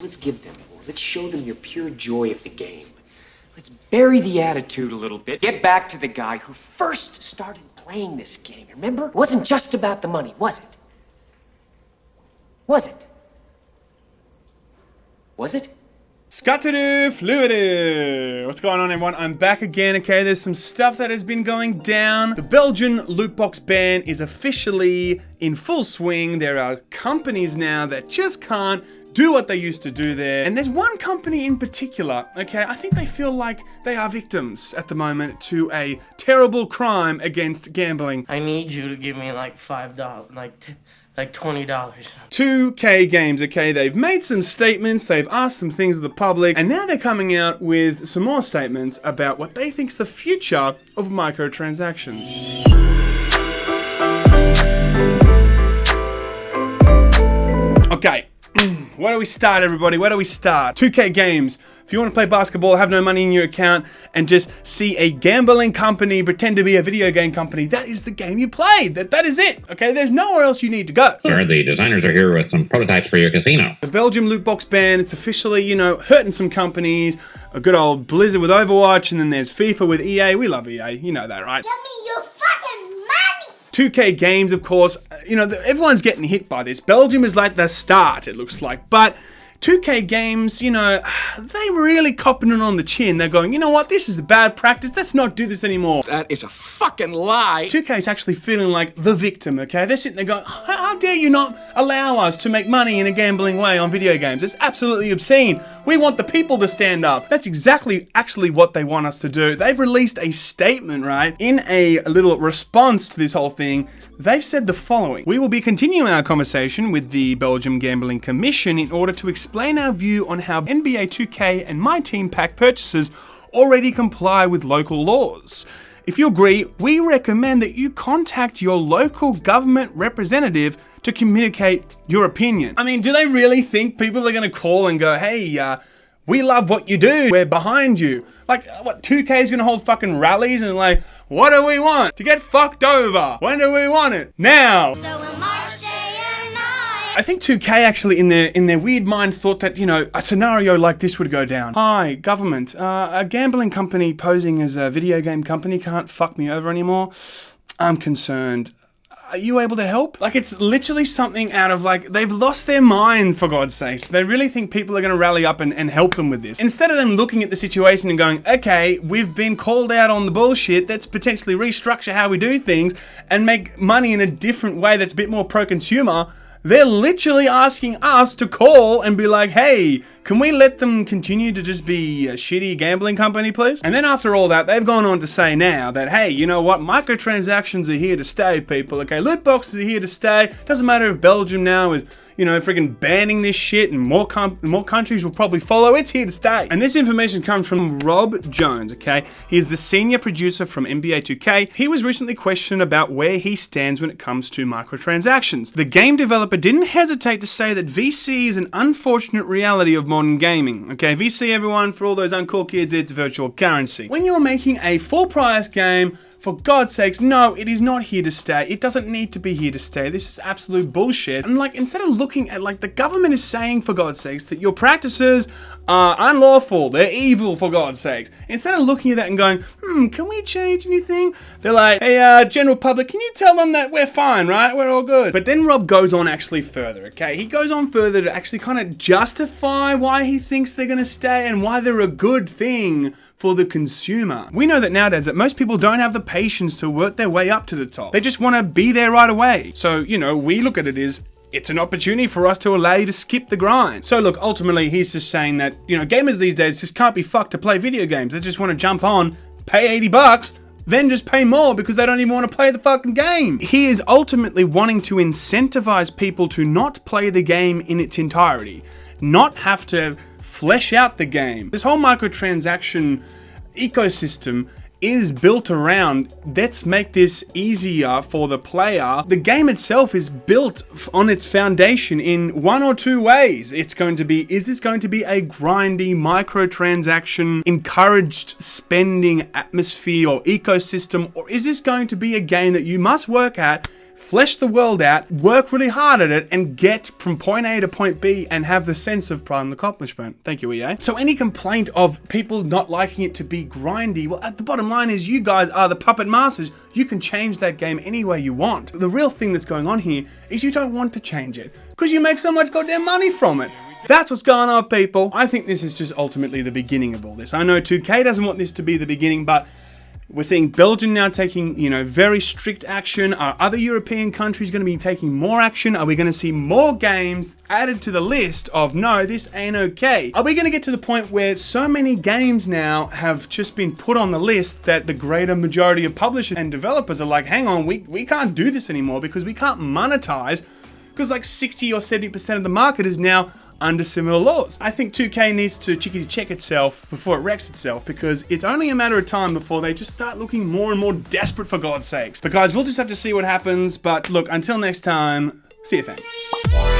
Let's give them more. Let's show them your pure joy of the game. Let's bury the attitude a little bit. Get back to the guy who first started playing this game. Remember? It wasn't just about the money, was it? Was it? Was it? Scatteru Fluidu! What's going on, everyone? I'm back again, okay? There's some stuff that has been going down. The Belgian Lootbox ban is officially in full swing. There are companies now that just can't do what they used to do there. And there's one company in particular, okay? I think they feel like they are victims at the moment to a terrible crime against gambling. I need you to give me like $5, like $20. 2K Games, okay? They've made some statements, they've asked some things of the public, and now they're coming out with some more statements about what they think is the future of microtransactions. Okay. Where do we start, everybody? Where do we start? 2K Games. If you want to play basketball, have no money in your account, and just see a gambling company pretend to be a video game company, that is the game you play. That is it, okay? There's nowhere else you need to go. Sir, the designers are here with some prototypes for your casino. The Belgium Lootbox ban, it's officially, you know, hurting some companies. A good old Blizzard with Overwatch, and then there's FIFA with EA. We love EA, you know that, right? Give me your fucking money! 2K Games, of course, you know, everyone's getting hit by this. Belgium is like the start, it looks like. But 2K Games, you know, they really copping it on the chin. They're going, you know what, this is a bad practice. Let's not do this anymore. That is a fucking lie. 2K is actually feeling like the victim, okay? They're sitting there going, how dare you not allow us to make money in a gambling way on video games? It's absolutely obscene. We want the people to stand up. That's exactly actually what they want us to do. They've released a statement, right? In a little response to this whole thing, they've said the following. We will be continuing our conversation with the Belgium Gambling Commission in order to explain our view on how NBA 2K and My Team Pack purchases already comply with local laws. If you agree, we recommend that you contact your local government representative to communicate your opinion. I mean, do they really think people are going to call and go, hey, we love what you do, we're behind you? Like, what, 2K is gonna hold fucking rallies and like, what do we want? To get fucked over. When do we want it? Now. So we'll march day and night. I think 2K actually in their weird mind thought that, you know, a scenario like this would go down. Hi, government, a gambling company posing as a video game company can't fuck me over anymore. I'm concerned. Are you able to help? Like, it's literally something out of, like, they've lost their mind, for God's sakes. They really think people are going to rally up and help them with this. Instead of them looking at the situation and going, okay, we've been called out on the bullshit, let's potentially restructure how we do things and make money in a different way that's a bit more pro-consumer, they're literally asking us to call and be like, hey, can we let them continue to just be a shitty gambling company, please? And then after all that, they've gone on to say now that, hey, you know what? Microtransactions are here to stay, people, okay? Loot boxes are here to stay. Doesn't matter if Belgium now is, you know, freaking banning this shit and more countries will probably follow. It's here to stay. And this information comes from Rob Jones, okay? He is the senior producer from NBA 2K. He was recently questioned about where he stands when it comes to microtransactions. The game developer didn't hesitate to say that VC is an unfortunate reality of modern gaming. Okay, VC, everyone, for all those uncool kids, it's virtual currency. When you're making a full price game, for God's sakes, no, it is not here to stay. It doesn't need to be here to stay. This is absolute bullshit. And like, instead of looking at, like, the government is saying, for God's sakes, that your practices are unlawful, they're evil, for God's sakes. Instead of looking at that and going, can we change anything? They're like, hey, general public, can you tell them that we're fine, right? We're all good. But then Rob goes on actually further, okay? He goes on further to actually kind of justify why he thinks they're gonna stay and why they're a good thing for the consumer. We know that nowadays that most people don't have the patience to work their way up to the top. They just want to be there right away. So, you know, we look at it as it's an opportunity for us to allow you to skip the grind. So look, ultimately, he's just saying that, you know, gamers these days just can't be fucked to play video games. They just want to jump on, pay $80, then just pay more because they don't even want to play the fucking game. He is ultimately wanting to incentivize people to not play the game in its entirety, not have to flesh out the game. This whole microtransaction ecosystem is built around, let's make this easier for the player. The game itself is built on its foundation in one or two ways. It's going to be, is this going to be a grindy microtransaction encouraged spending atmosphere or ecosystem, or is this going to be a game that you must work at flesh the world out, work really hard at it, and get from point A to point B and have the sense of pride and accomplishment. Thank you, EA. So any complaint of people not liking it to be grindy, well, at the bottom line is you guys are the puppet masters. You can change that game any way you want. The real thing that's going on here is you don't want to change it because you make so much goddamn money from it. That's what's going on, people. I think this is just ultimately the beginning of all this. I know 2K doesn't want this to be the beginning, but we're seeing Belgium now taking, very strict action. Are other European countries going to be taking more action? Are we going to see more games added to the list of, no, this ain't okay? Are we going to get to the point where so many games now have just been put on the list that the greater majority of publishers and developers are like, hang on, we can't do this anymore because we can't monetize, because like 60 or 70% of the market is now under similar laws. I think 2K needs to chickity check itself before it wrecks itself, because it's only a matter of time before they just start looking more and more desperate, for God's sakes. But guys, we'll just have to see what happens. But look, until next time, see you fam.